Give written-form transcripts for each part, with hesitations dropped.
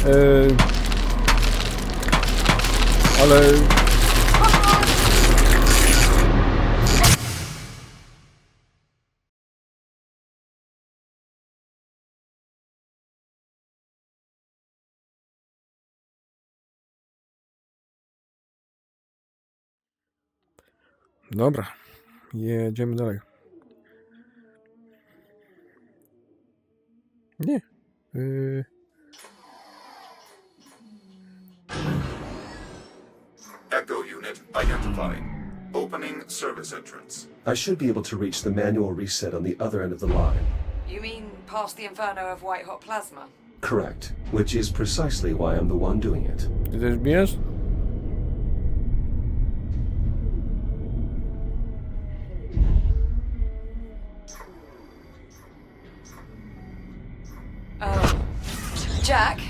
Ale... Dobra, jedziemy dalej. Nie. Echo unit identified. Opening service entrance. I should be able to reach the manual reset on the other end of the line. You mean past the inferno of white-hot plasma? Correct, which is precisely why I'm the one doing it. Ty też bijesz? Jack?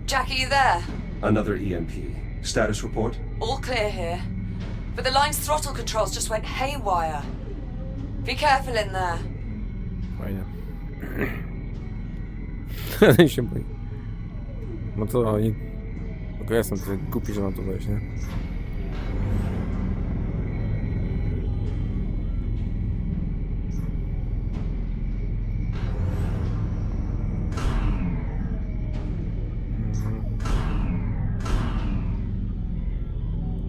Jack, are you there? Another EMP. Status report? All clear here. But the line's throttle controls just went haywire. Be careful in there. Fajnie. Ale się boi. No to oni... Tylko ja jestem tutaj głupi, że mam to wejść, nie?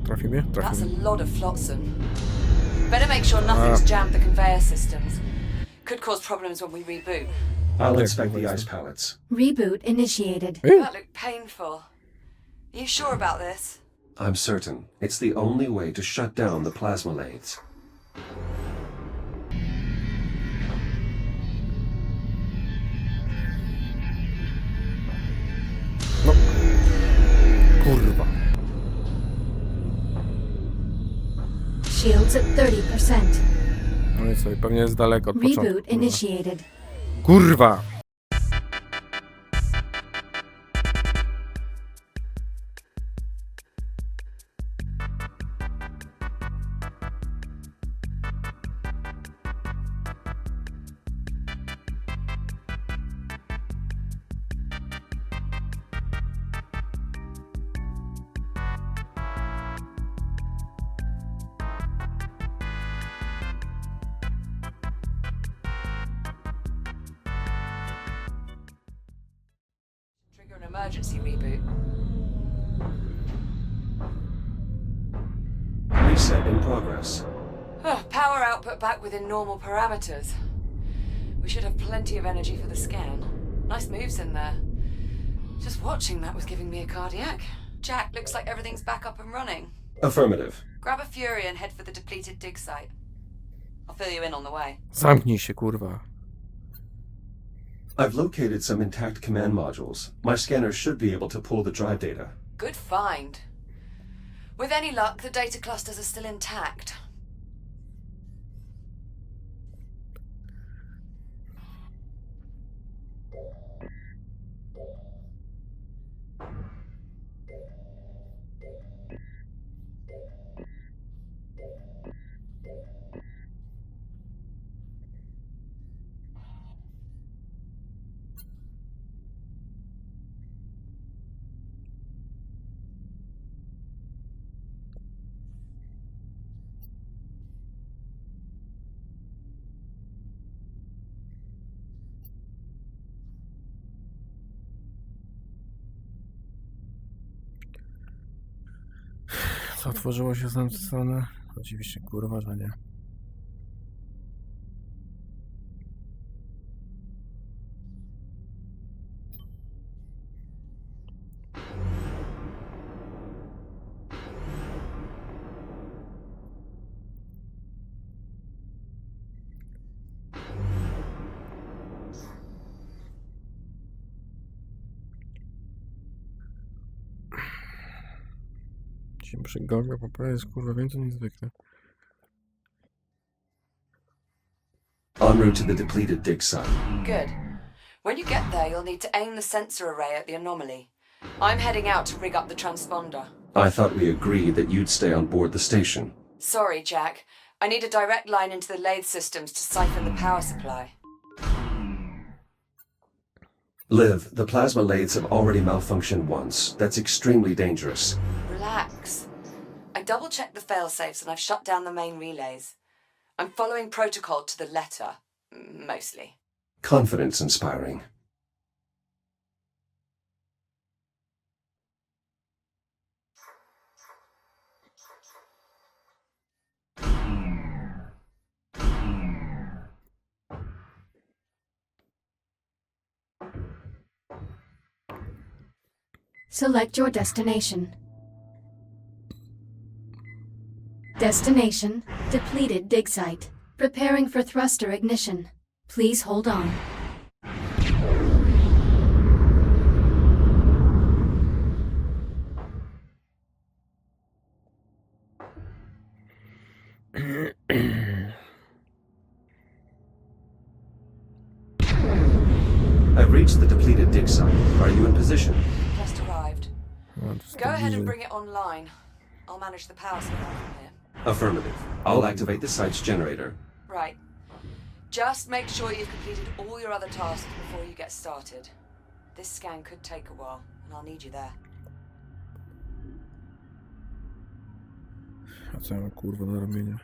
Trafi mnie? Trafi That's a mnie. lot of flotsam. Better make sure nothing's jammed the conveyor systems. Could cause problems when we reboot. I'll Yeah, inspect the please. ice pallets. Reboot initiated. That looked painful. Are you sure about this? I'm certain. It's the only way to shut down the plasma lathes. No. Kurwa. Shields at 30%. No i co, i pewnie jest daleko od początku. Reboot Kurwa. initiated. Kurwa! Trigger an emergency reboot. Reset in progress. Power output back within normal parameters. We should have plenty of energy for the scan. Nice moves in there. Just watching that was giving me a cardiac. Jack, looks like everything's back up and running. Affirmative. Grab a Fury and head for the depleted dig site. I'll fill you in on the way. Zamknij się, kurwa. I've located some intact command modules. My scanner should be able to pull the drive data. Good find. With any luck, the data clusters are still intact. Co otworzyło się z tamtej strony? Oczywiście, kurwa, że nie. Się przy gogach poprawie jest kurwa więcej niż zwykle. En route to the depleted dig site. Good. When you get there, you'll need to aim the sensor array at the anomaly. I'm heading out to rig up the transponder. I thought we agreed that you'd stay on board the station. Sorry, Jack. I need a direct line into the lathe systems to siphon the power supply. Liv, the plasma lathes have already malfunctioned once. That's extremely dangerous. Relax. I double-checked the fail-safes and I've shut down the main relays. I'm following protocol to the letter, mostly. Confidence-inspiring. Select your destination. Destination, depleted dig site. Preparing for thruster ignition. Please hold on. I've reached the depleted dig site. Are you in position? Just arrived. No, to jest Go ahead and bliżej. bring it online. I'll manage the power supply from here. Affirmative. I'll activate the site's generator. Right. Just make sure you've completed all your other tasks before you get started. This scan could take a while, and I'll need you there. A co ja mam kurwa do robienia?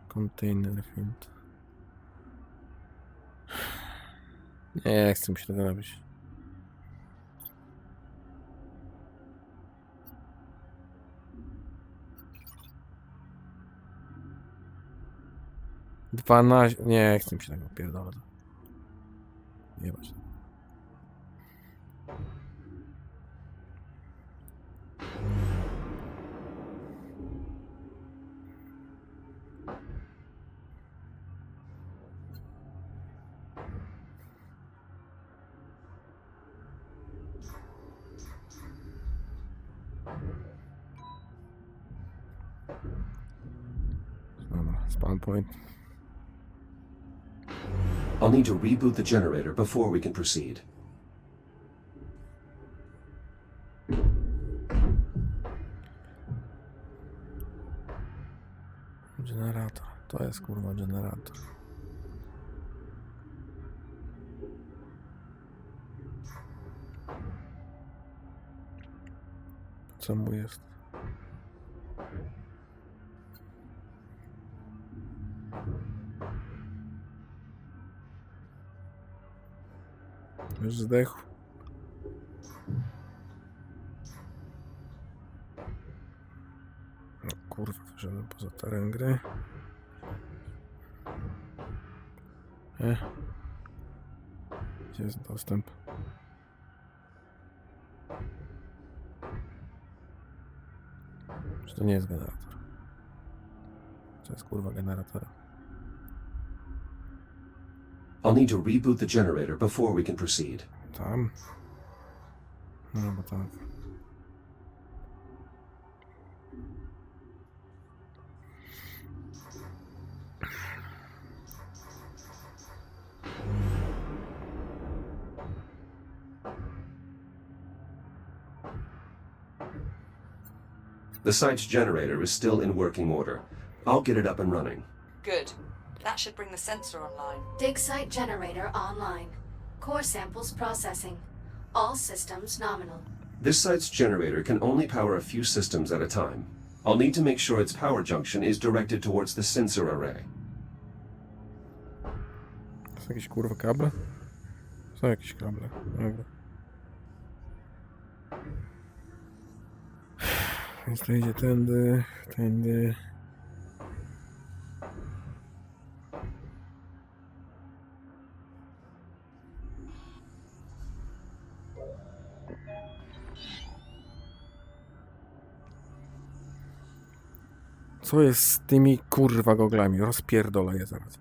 Container field. Nie chcę mi się tego robić. Nie chcę mi się tego pierdolę. Jebać. Dobra, spawn point. I'll need to reboot the generator before we can proceed. Generator. To jest kurwa generator. Co mu jest? Już zdechł. No kurwa, wyszedłem poza teren gry. Gdzie jest dostęp? Czy to nie jest generator? To jest kurwa generator. I'll need to reboot the generator before we can proceed. Tam? No bo tak. The site's generator is still in working order. I'll get it up and running. Good. That should bring the sensor online. Dig site generator online. Core samples processing. All systems nominal. This site's generator can only power a few systems at a time. I'll need to make sure its power junction is directed towards the sensor array. Są jakieś kurwa kable? Są jakieś kable. Dobra. Więc to idzie tędy, tędy. Co jest z tymi kurwa goglami? Rozpierdolę je zaraz.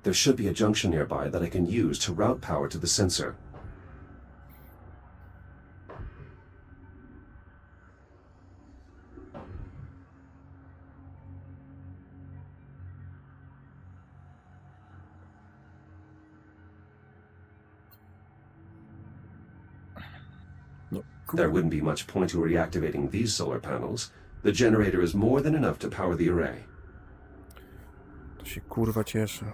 There should be a junction nearby that I can use to route power to the sensor. No, There wouldn't be much point to reactivating these solar panels. The generator is more than enough to power the array. To się kurwa cieszę.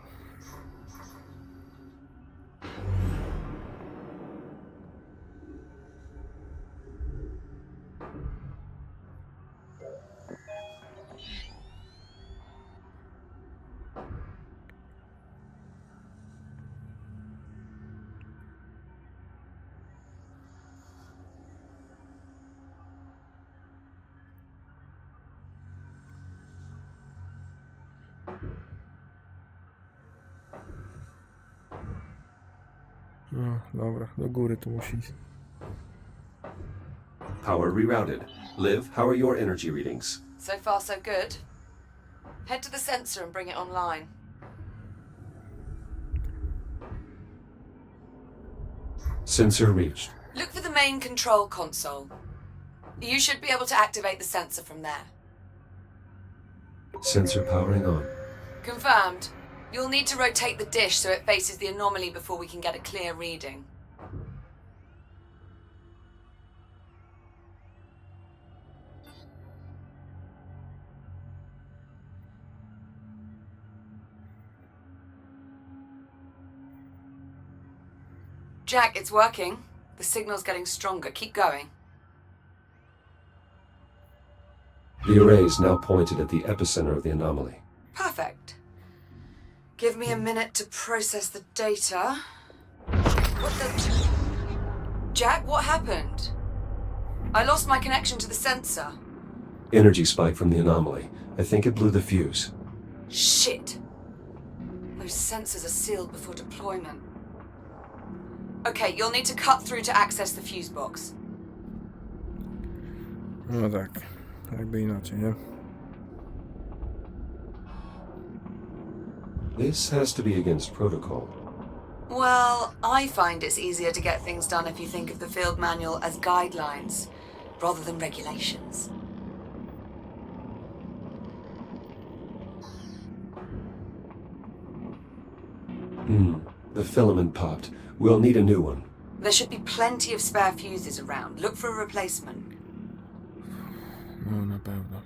No, dobra, do góry tu musi iść. Power rerouted. Liv, how are your energy readings? So far, so good. Head to the sensor and bring it online. Sensor reached. Look for the main control console. You should be able to activate the sensor from there. Sensor powering on. Confirmed. You'll need to rotate the dish so it faces the anomaly before we can get a clear reading. Jack, it's working. The signal's getting stronger. Keep going. The array is now pointed at the epicenter of the anomaly. Perfect. Give me a minute to process the data. What the... Jack, what happened? I lost my connection to the sensor. Energy spike from the anomaly. I think it blew the fuse. Shit. Those sensors are sealed before deployment. Okay, you'll need to cut through to access the fuse box. No tak, jakby inaczej, nie? This has to be against protocol. Well, I find it's easier to get things done if you think of the field manual as guidelines, rather than regulations. The filament popped. We'll need a new one. There should be plenty of spare fuses around. Look for a replacement. No, na pewno.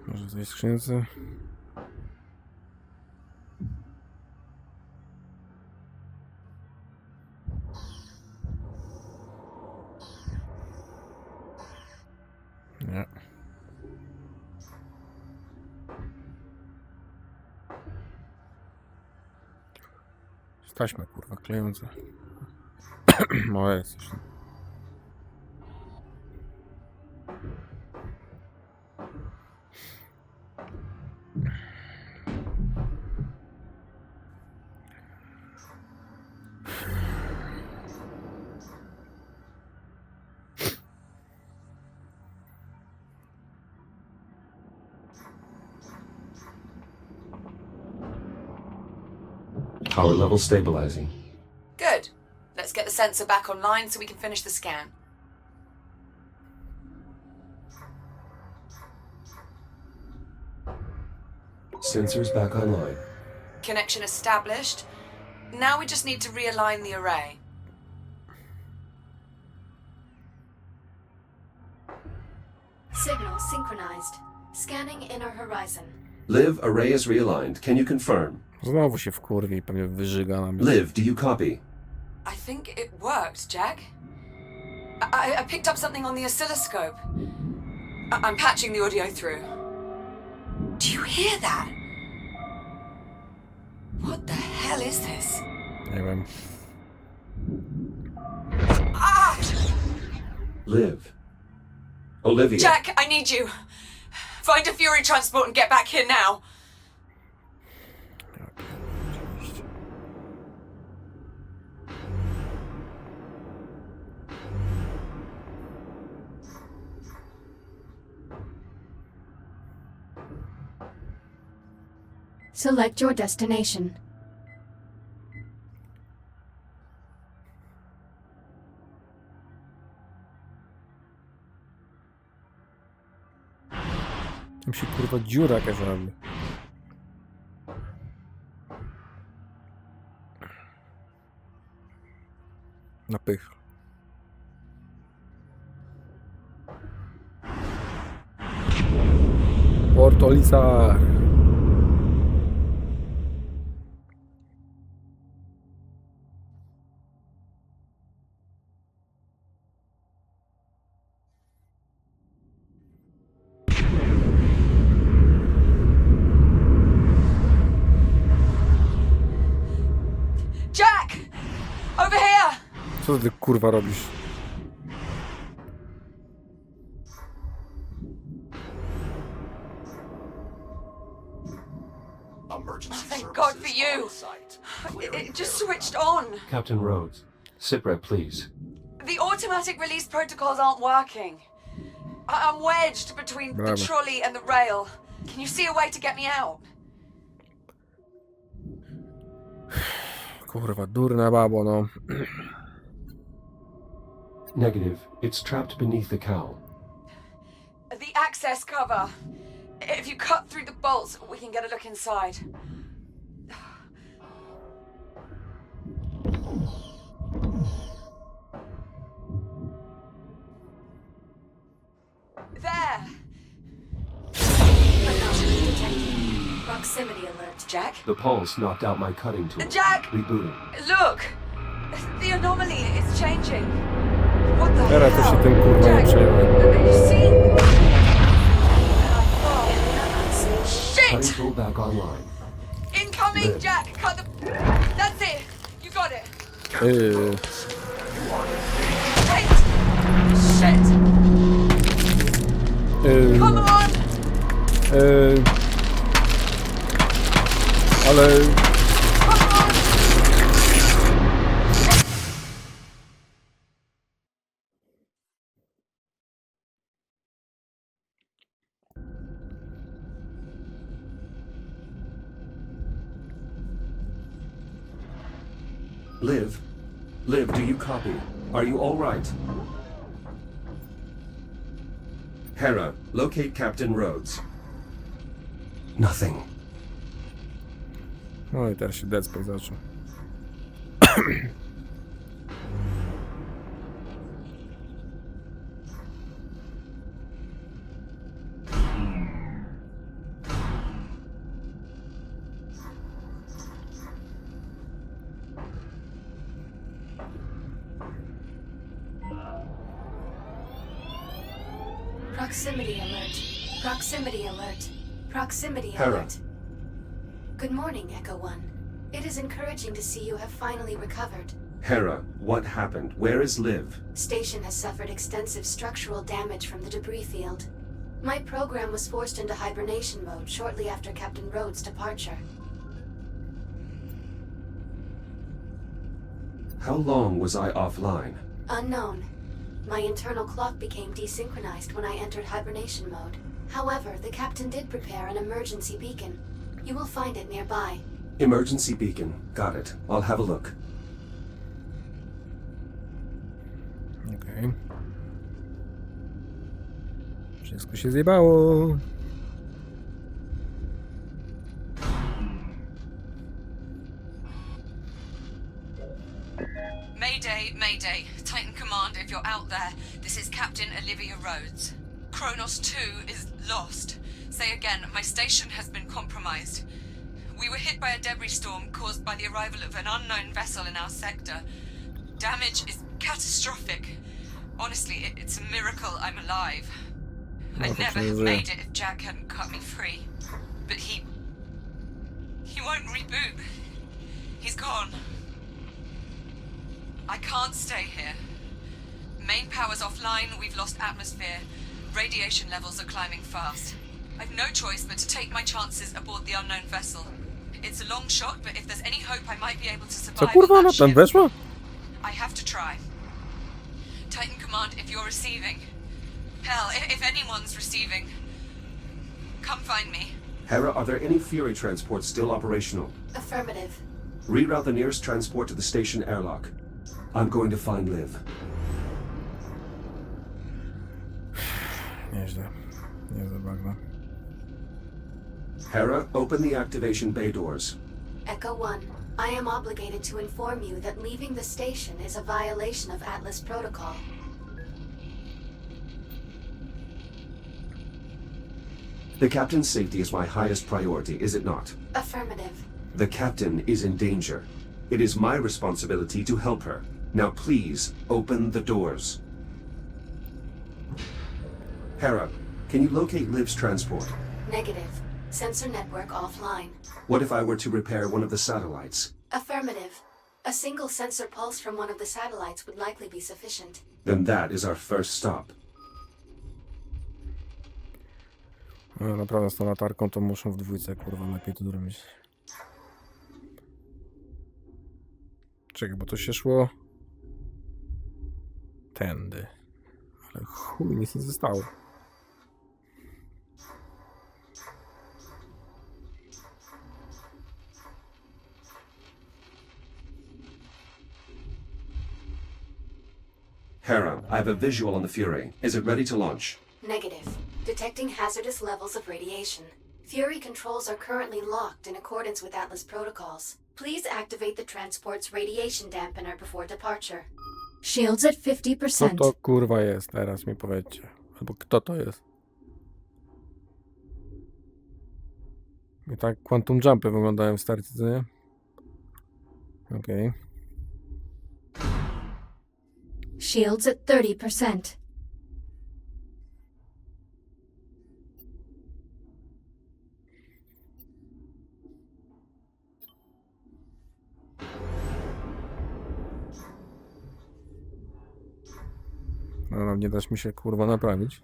Może w tej skrzynce? Nie. Taśma kurwa klejąca. Małe jest jeszcze. Power level stabilizing. Good. Let's get the sensor back online so we can finish the scan. Sensors back online. Connection established. Now we just need to realign the array. Signal synchronized. Scanning inner horizon. Liv, array is realigned. Can you confirm? Znowu się wkurwi i pewnie wyżyga na mnie. Liv, do you copy? I think it worked, Jack. I picked up something on the oscilloscope. I'm patching the audio through. Do you hear that? What the hell is this? Nie wiem. Ah! Liv. Olivia. Jack, I need you. Find a Fury transport and get back here now. Ja pierdolę, oczywiście. Select your destination. Tam się kurwa dziura jakaś robi. Na pych. Porto Lizar. Jack! Over here! Co ty kurwa robisz? Emergency Thank God for services you. on site. It just switched on. Captain Rhodes, sitrep, please. The automatic release protocols aren't working. I'm wedged between Bravo. the trolley and the rail. Can you see a way to get me out? Kurwa, durna babo, no. Negative. It's trapped beneath the cowl. The access cover. If you cut through the bolts, we can get a look inside. There! Anomaly detected. Proximity alert. Jack? The pulse knocked out my cutting tool. Jack! Rebooting. Look! The anomaly is changing. What the Teraz to hell? się tym kurwa nie Jack, przejmę. have you seen? Cutting Shit! tool back online. Incoming, Jack! Cut the... That's it! You got it! Wait! Shit! Come on! Ale... Come on! Liv? Liv, do you copy? Are you all right? Hera, locate Captain Rhodes. Nothing. No i teraz się Dead Space zaczął. Proximity alert. Proximity alert. Proximity Hera. alert. Good morning, Echo One. It is encouraging to see you have finally recovered. Hera, what happened? Where is Liv? Station has suffered extensive structural damage from the debris field. My program was forced into hibernation mode shortly after Captain Rhodes' departure. How long was I offline? Unknown. My internal clock became desynchronized when I entered hibernation mode. However, the captain did prepare an emergency beacon. You will find it nearby. Emergency beacon. Got it. I'll have a look. Okej. Wszystko się zjebało. Mayday, Mayday. Titan Command, if you're out there, this is Captain Olivia Rhodes. Kronos 2 is lost. Say again, my station has been compromised. We were hit by a debris storm caused by the arrival of an unknown vessel in our sector. Damage is catastrophic. Honestly, it's a miracle I'm alive. I'd never have made it if Jack hadn't cut me free. But he won't reboot. He's gone. I can't stay here. Main power's offline, we've lost atmosphere. Radiation levels are climbing fast. I've no choice but to take my chances aboard the unknown vessel. It's a long shot, but if there's any hope I might be able to survive Co kurwa on ona that tam ship, weszła? I have to try. Titan Command, if you're receiving. Hell, if anyone's receiving. Come find me. Hera, are there any Fury transports still operational? Affirmative. Reroute the nearest transport to the station airlock. I'm going to find Liv. Nieźle. Niezłe bagno. Hera, open the activation bay doors. Echo 1, I am obligated to inform you that leaving the station is a violation of Atlas protocol. The captain's safety is my highest priority, is it not? Affirmative. The captain is in danger. It is my responsibility to help her. Now please, open the doors. Hera, can you locate Liv's transport? Negative. Sensor network offline. What if I were to repair one of the satellites? Affirmative. A single sensor pulse from one of the satellites would likely be sufficient. Then that is our first stop. No, naprawdę z tą latarką to muszą w dwójce, kurwa, lepiej to zrobić. Czekaj, bo to się szło tędy. Ale chuj, nic nie zostało. Hera, I have a visual on the Fury. Is it ready to launch? Negative. Detecting hazardous levels of radiation. Fury controls are currently locked in accordance with Atlas protocols. Please activate the transport's radiation dampener before departure. Shields at Co 50%. to kurwa jest? Teraz mi powiedzcie. Albo kto to jest? I tak Quantum Jumpy wyglądają w starcie, co nie? Okej. Shields at 30%. No, nie dasz mi się kurwa naprawić.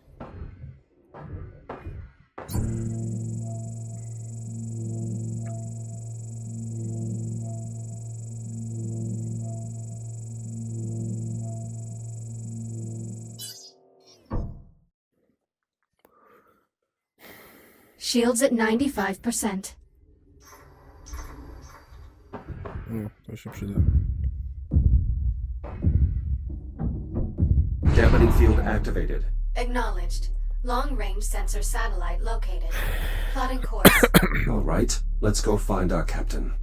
Shields at 95%. No, to się przyda. Dampening field activated. Acknowledged. Long-range sensor satellite located. Plotting course. All right, let's go find our captain.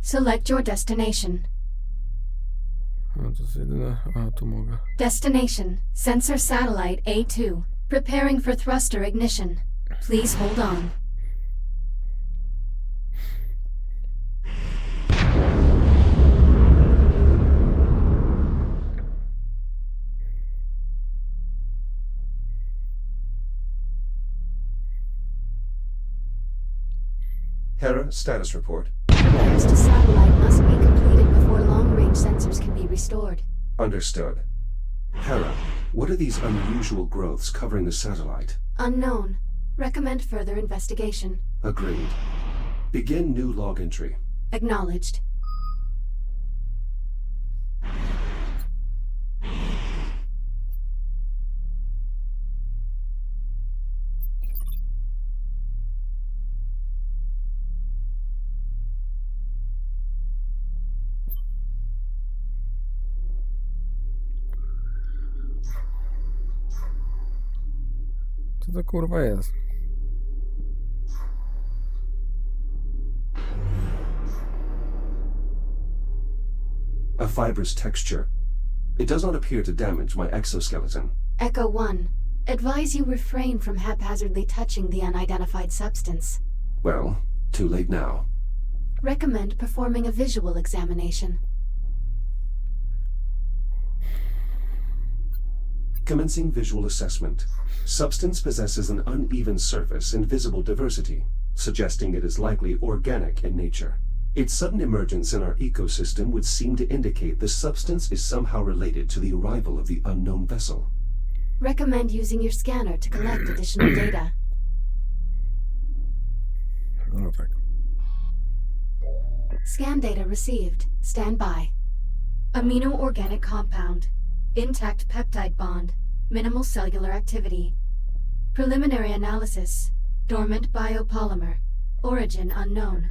Select your destination. No to jest jedyne. A, tu mogę. Destination, sensor satellite A2. Preparing for thruster ignition. Please hold on. Hera, status report. Repairs to satellite must be completed before long-range sensors can be restored. Understood. Hera, what are these unusual growths covering the satellite? Unknown. Recommend further investigation. Agreed. Begin new log entry. Acknowledged. Co to kurwa jest? A fibrous texture. It does not appear to damage my exoskeleton. Echo 1. Advise you refrain from haphazardly touching the unidentified substance. Well, too late now. Recommend performing a visual examination. Commencing visual assessment. Substance possesses an uneven surface and visible diversity, suggesting it is likely organic in nature. Its sudden emergence in our ecosystem would seem to indicate the substance is somehow related to the arrival of the unknown vessel. Recommend using your scanner to collect additional data. No tak. Scan data received. Stand by. Amino-organic compound. Intact peptide bond. Minimal cellular activity. Preliminary analysis. Dormant biopolymer. Origin unknown.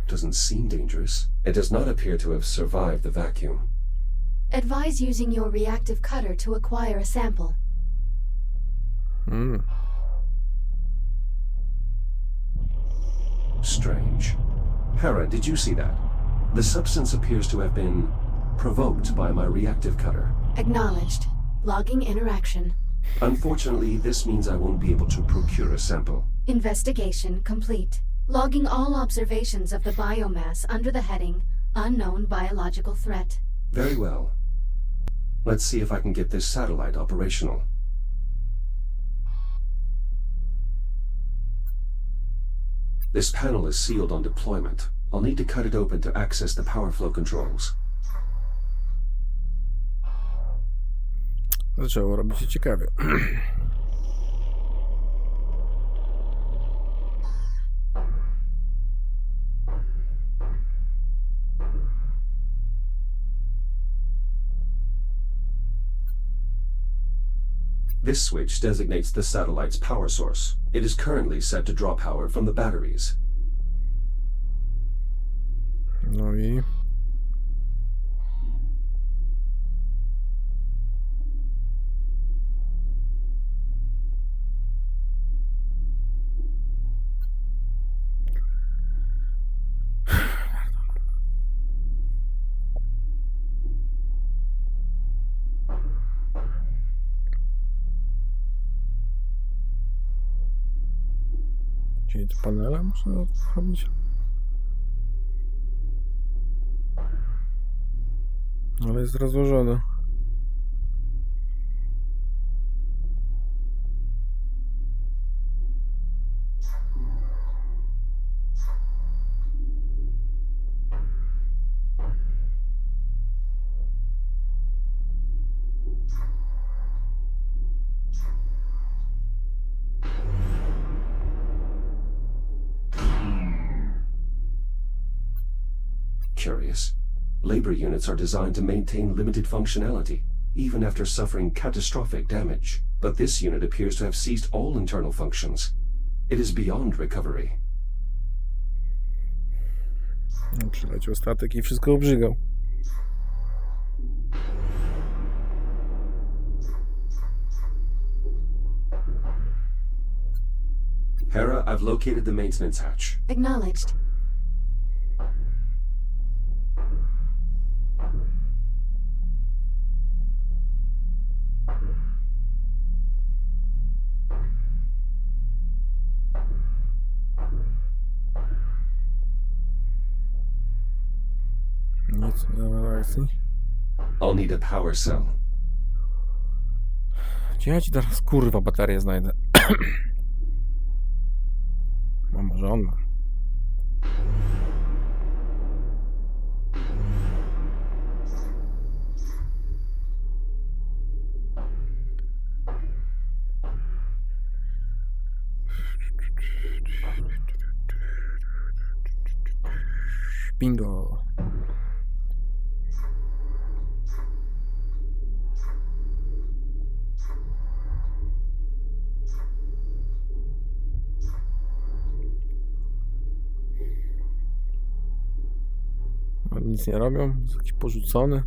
Doesn't seem dangerous. It does not appear to have survived the vacuum. Advise using your reactive cutter to acquire a sample. Strange. Hera, did you see that? The substance appears to have been provoked by my reactive cutter. Acknowledged. Logging interaction. Unfortunately, this means I won't be able to procure a sample. Investigation complete. Logging all observations of the biomass under the heading Unknown Biological Threat. Very well. Let's see if I can get this satellite operational. This panel is sealed on deployment. I'll need to cut it open to access the power flow controls. Zaczęło robić się ciekawie. This switch designates the satellite's power source. It is currently set to draw power from the batteries. No i... Czyli to panele muszę robić? Ale jest rozłożone. Curious. Labor units are designed to maintain limited functionality, even after suffering catastrophic damage. But this unit appears to have ceased all internal functions. It is beyond recovery. Przyleciał statek i wszystko obrzygał. Hera, I've located the maintenance hatch. Acknowledged. Nic nie ma reakcji. I'll need a power cell. Gdzie ja ci teraz kurwa baterię znajdę? A może on ma? Bingo. Nic nie robią, jest jakiś porzucony.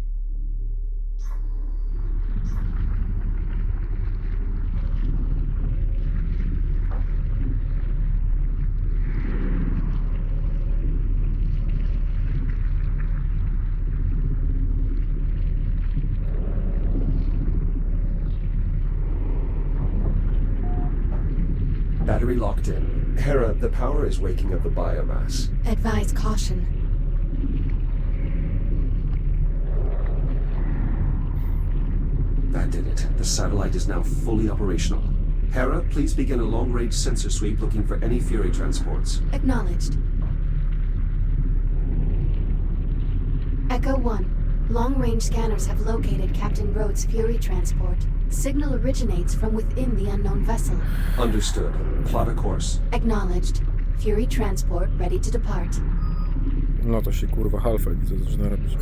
Battery locked in. Hera, the power is waking up the biomass. Advise caution. That did it. The satellite is now fully operational. Hera, please begin a long-range sensor sweep looking for any Fury transports. Acknowledged. Echo 1. Long-range scanners have located Captain Rhodes' Fury transport. Signal originates from within the unknown vessel. Understood. Plot a course. Acknowledged. Fury transport ready to depart. No to się kurwa halfa widzę, zaczyna robić.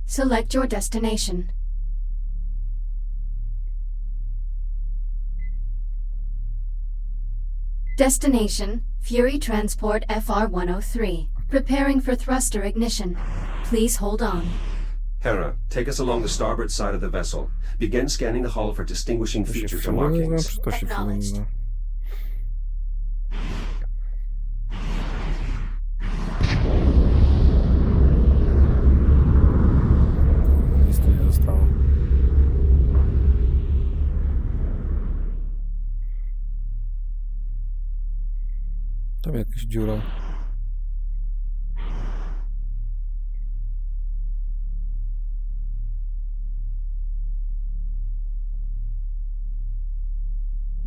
Select your destination. Destination, Fury Transport FR-103. Preparing for thruster ignition. Please hold on. Hera, take us along the starboard side of the vessel. Begin scanning the hull for distinguishing To się features or filmu nie zna, markings. czy to się filmu nie zna? Nic tu nie zostało. Tam jakaś dziura.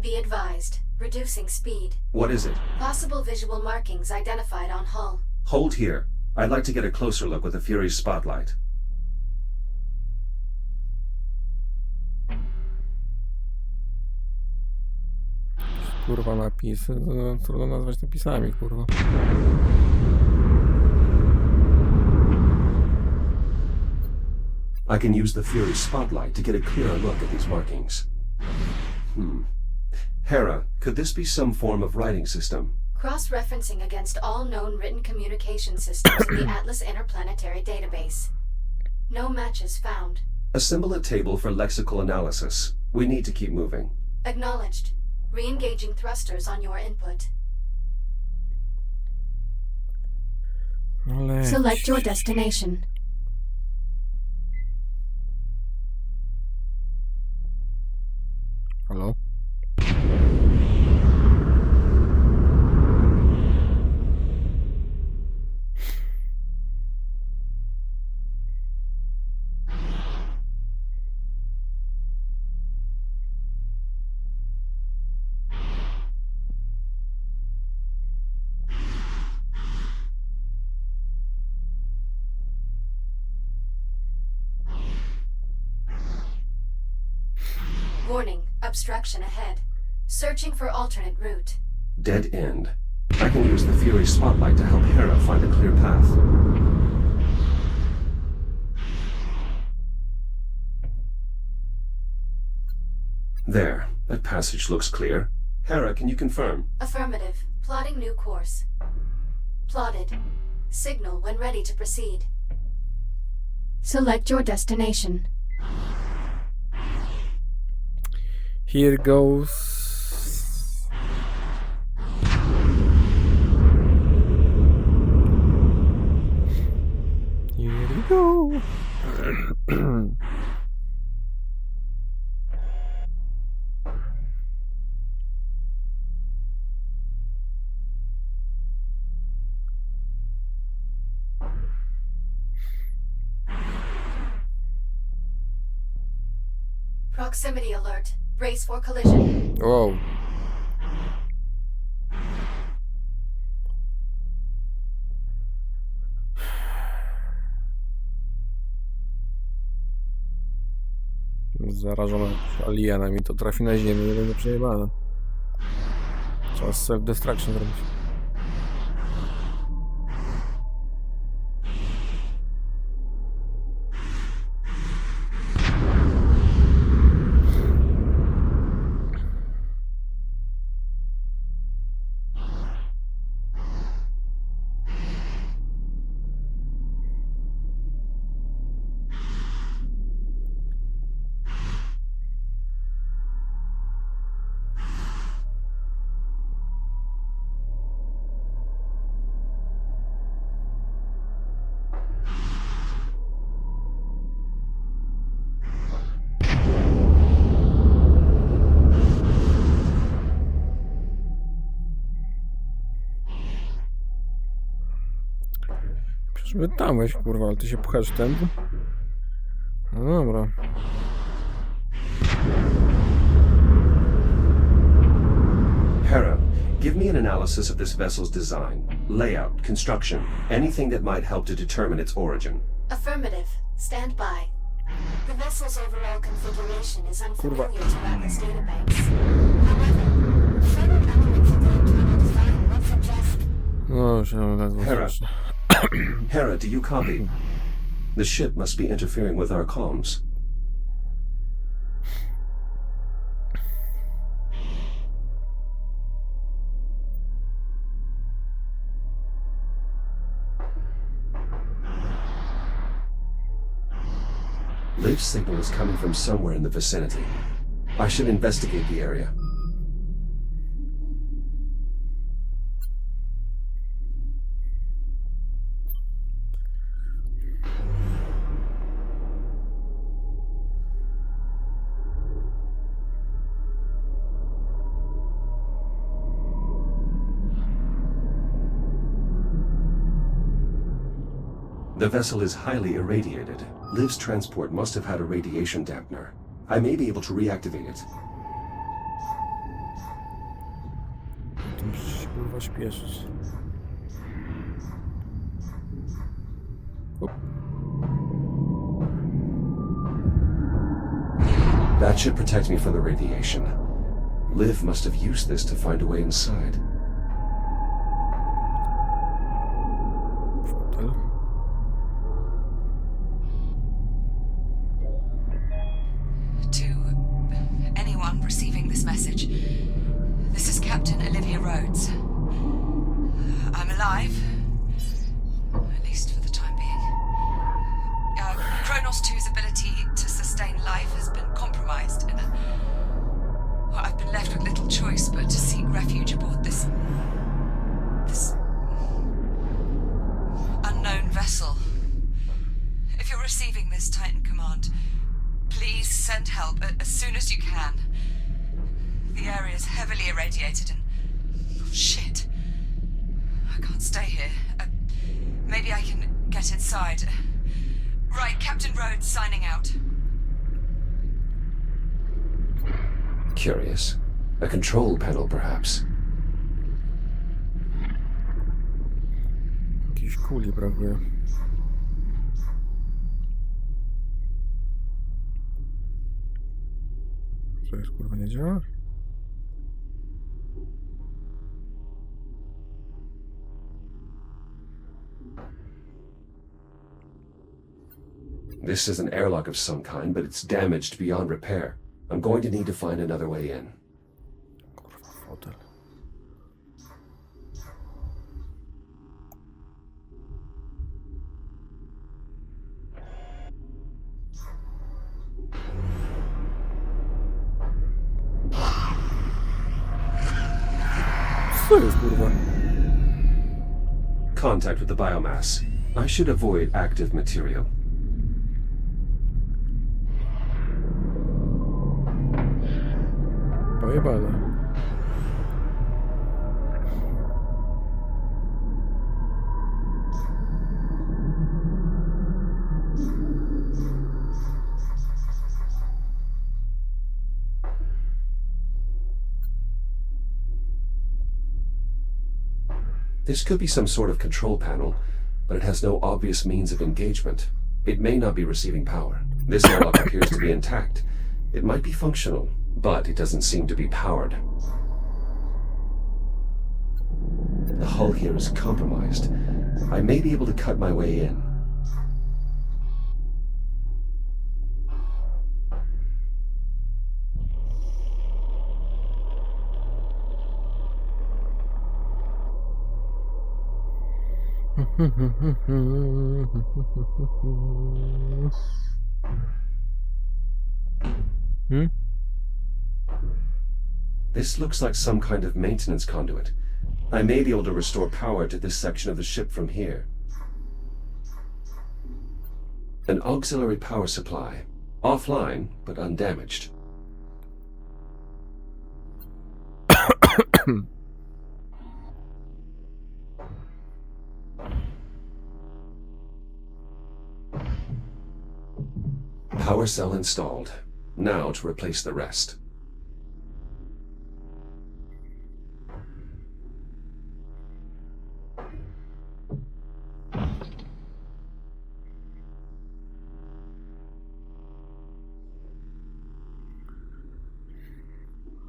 Be advised. Reducing speed. What is it? Possible visual markings identified on hull. Hold here. I'd like to get a closer look with the Fury's spotlight. Kurwa napisy, no, trudno nazwać napisami, kurwa. I can use the Fury's spotlight to get a clearer look at these markings. Hera, could this be some form of writing system? Cross-referencing against all known written communication systems in the Atlas Interplanetary Database. No matches found. Assemble a table for lexical analysis. We need to keep moving. Acknowledged. Re-engaging thrusters on your input. No leć. Select your destination. Halo? Warning, obstruction ahead. Searching for alternate route. Dead end. I can use the Fury's spotlight to help Hera find a clear path. There. That passage looks clear. Hera, can you confirm? Affirmative. Plotting new course. Plotted. Signal when ready to proceed. Select your destination. Here goes. Here we go. Proximity alert. Brace for collision. Wow. Zarażona alienem i to trafi na ziemię, nie będzie przejebane. Trzeba self-destruction zrobić. Żeby tam wejść, kurwa, ale ty się pchasz tędy? No dobra. Hera, give me an analysis of this vessel's design. layout, construction, anything that might help to determine its origin. Affirmative. Stand by. The vessel's overall configuration is unfamiliar to Atlas databanks. However, certain elements of the internal design would suggest... No, już nie mam ledwo Hera. słyszę. Hera, do you copy? The ship must be interfering with our comms. Liv's signal is coming from somewhere in the vicinity. I should investigate the area. The vessel is highly irradiated. Liv's transport must have had a radiation dampener. I may be able to reactivate it. To musisz się kurwa śpieszyć. Op. That should protect me from the radiation. Liv must have used this to find a way inside. Fotel. To anyone receiving this message, this is Captain Olivia Rhodes. I'm alive, at least for the time being. Kronos 2's ability to sustain life has been compromised, and well, I've been left with little choice but to seek refuge aboard this unknown vessel. If you're receiving this Titan command, please send help as soon as you can. The area is heavily irradiated and... oh, shit. I can't stay here. Maybe I can get inside. Right, Captain Rhodes signing out. Curious. A control panel, perhaps. Jakiejś kuli brakuje. Co jest kurwa nie działa? This is an airlock of some kind, but it's damaged beyond repair. I'm going to need to find another way in. Kurwa fotel. Co jest kurwa? Contact with the biomass. I should avoid active material. Pojebane. This could be some sort of control panel, but it has no obvious means of engagement. It may not be receiving power. This airlock appears to be intact. It might be functional, but it doesn't seem to be powered. The hull here is compromised. I may be able to cut my way in. This looks like some kind of maintenance conduit. I may be able to restore power to this section of the ship from here. An auxiliary power supply. Offline, but undamaged. Power cell installed. Now to replace the rest.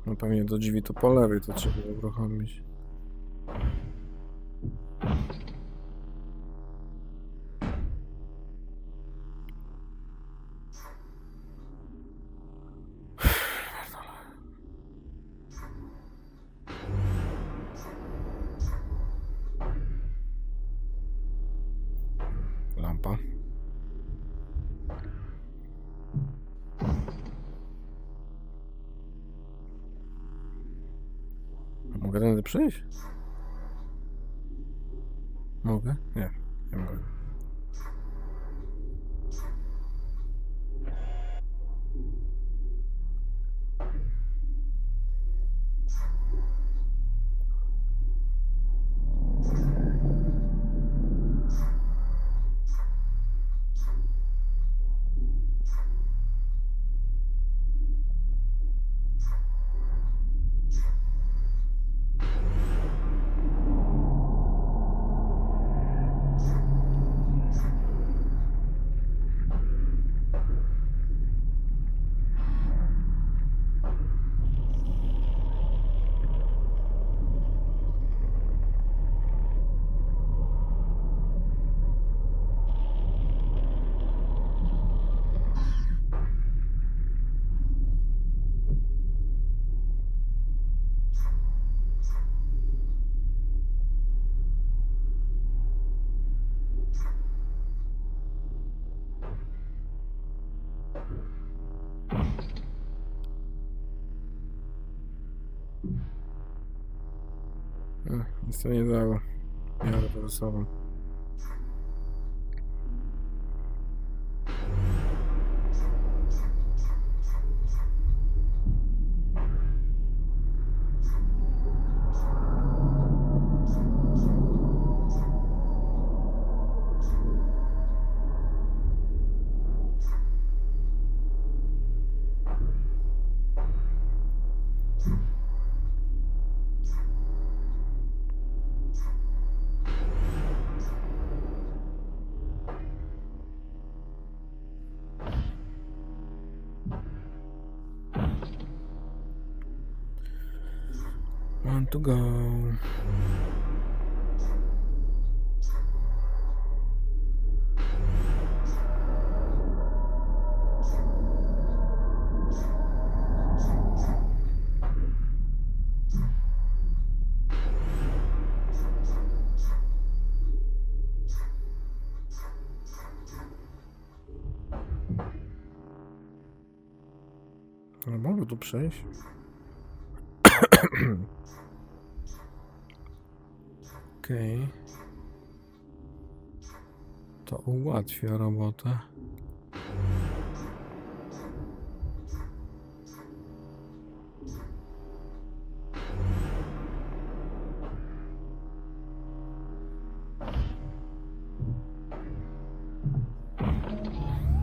No pewnie do drzwi to po lewej to trzeba uruchomić. Lampa. Mogę tędy przejść? Mogę? Nie, nie mogę. Nic to nie dało. Miałem to ze sobą. Want to go. Ale mogę tu przejść? Okej. To ułatwia robotę.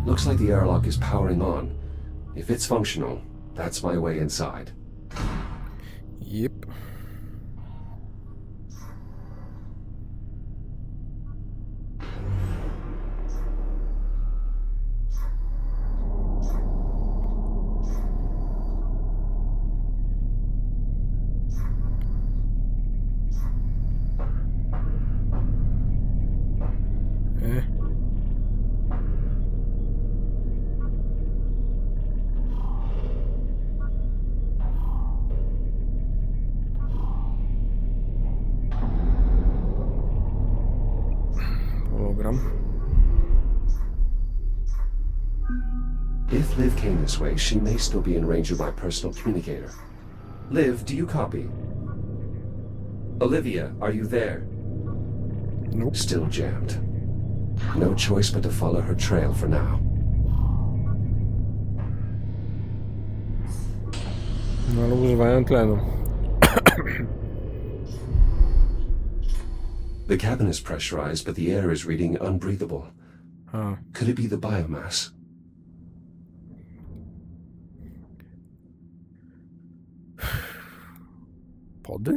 Looks like the airlock is powering on. If it's functional, that's my way inside. Yep. Hologram. If Liv came this way, she may still be in range of my personal communicator. Liv, do you copy? Olivia, are you there? Nope. Still jammed. No choice but to follow her trail for now. No ale używają tlenu. The cabin is pressurized, but the air is reading unbreathable. A, Could it be the biomass? pody?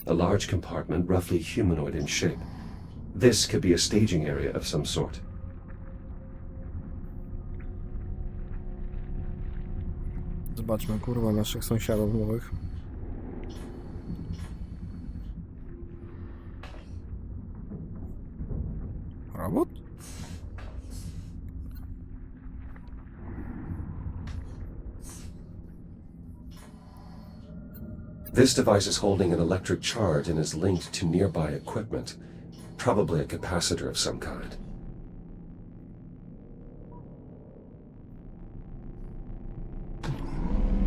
A large compartment, roughly humanoid in shape. This could be a staging area of some sort. Zobaczmy, kurwa, naszych sąsiadów nowych. Robot? This device is holding an electric charge and is linked to nearby equipment, probably a capacitor of some kind.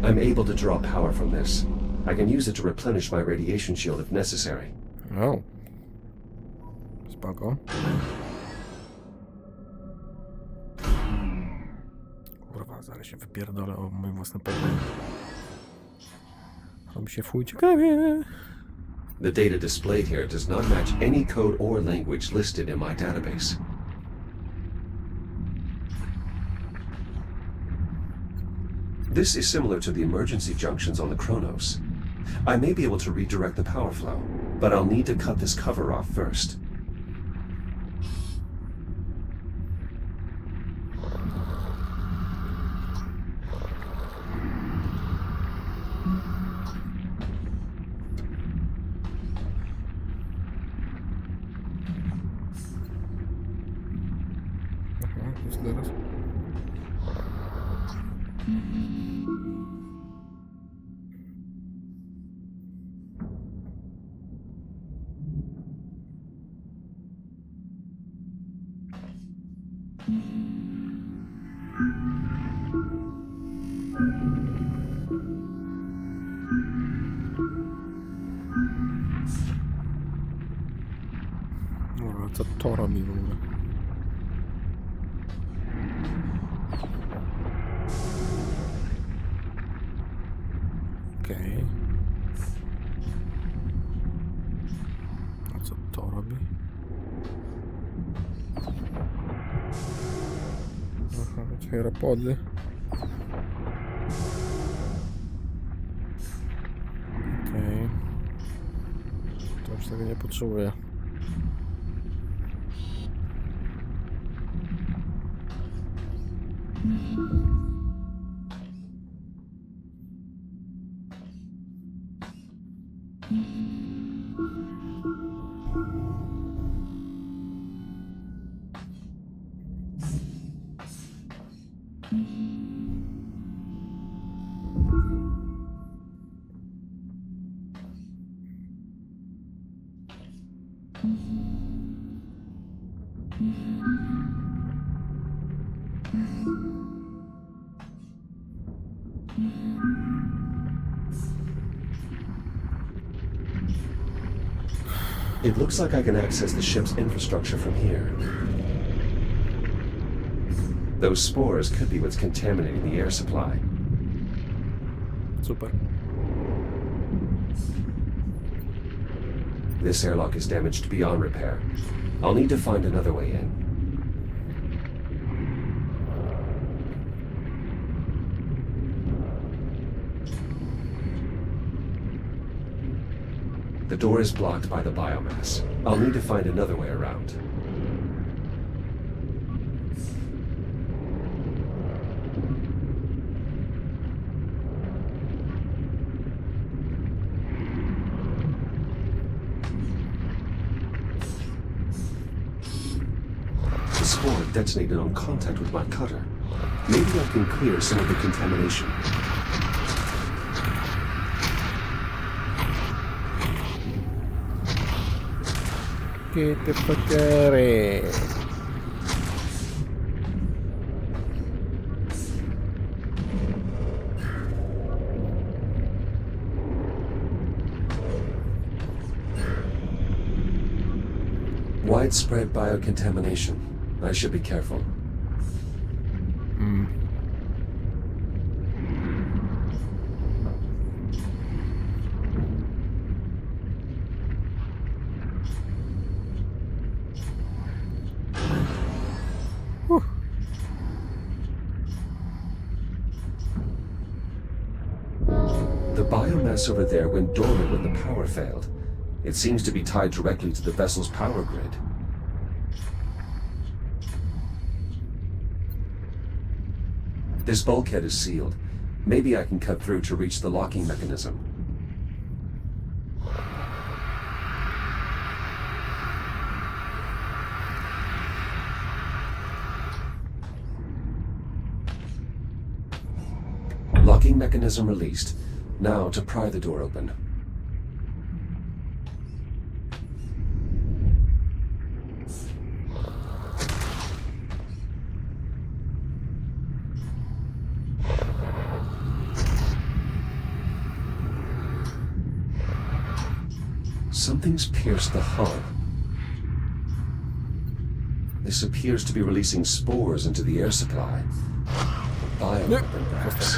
I'm able to draw power from this. I can use it to replenish my radiation shield if necessary. O. Spoko. Kurwa, zaraz się wypierdolę o mój własny pokój. Robi się fuj ciekawie. The data displayed here does not match any code or language listed in my database. This is similar to the emergency junctions on the Chronos. I may be able to redirect the power flow, but I'll need to cut this cover off first. Aha, już zaraz. Dobra, co to robi w ogóle? Okej. A co to robi? Aha, otwiera pody. Okej. To już tego nie potrzebuję. It looks like I can access the ship's infrastructure from here. Those spores could be what's contaminating the air supply. Super. This airlock is damaged beyond repair. I'll need to find another way in. The door is blocked by the biomass. I'll need to find another way around. The spore detonated on contact with my cutter. Maybe I can clear some of the contamination. Get the fuck out of here. Widespread biocontamination. I should be careful. The biomass over there went dormant when the power failed. It seems to be tied directly to the vessel's power grid. This bulkhead is sealed. Maybe I can cut through to reach the locking mechanism. Locking mechanism released. Now to pry the door open. Something's pierced the hull. This appears to be releasing spores into the air supply. Bioweapon, perhaps.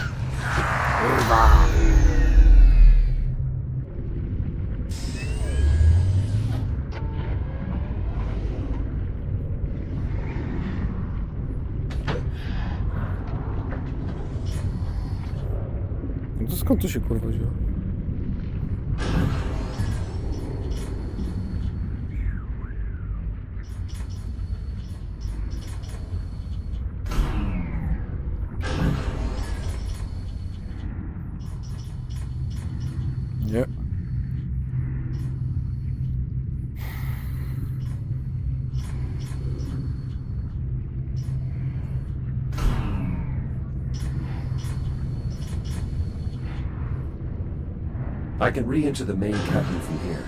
No to skąd to się kurwa wzięło? Nie. I can re-enter the main cabin from here.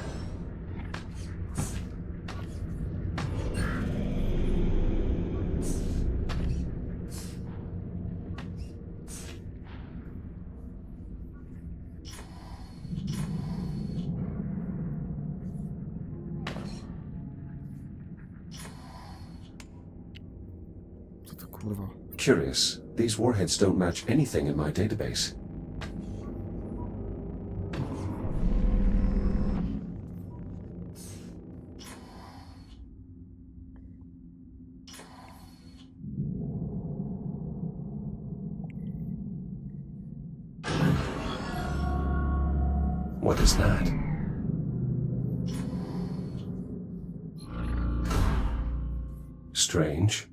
Co to kurwa? Curious, these warheads don't match anything in my database. What is that? Strange.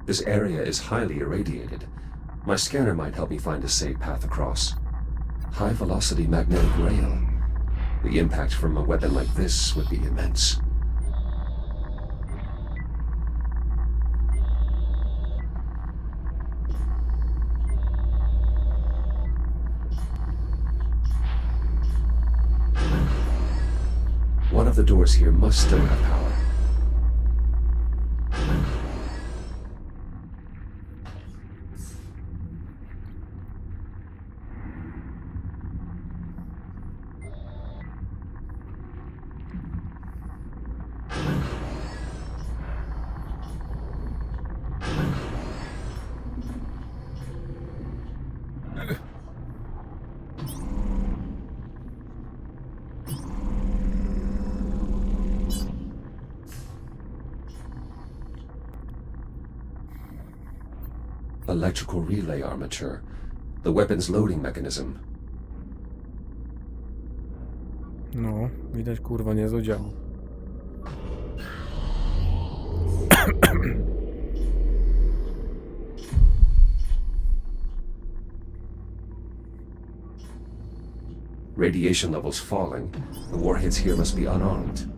This area is highly irradiated. My scanner might help me find a safe path across. High-velocity magnetic rail. The impact from a weapon like this would be immense. One of the doors here must still have power. Electrical relay armature. The weapon's loading mechanism. No, widać kurwa niezłe działo. Radiation levels falling. The warheads here must be unarmed.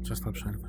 Czas na przerwę.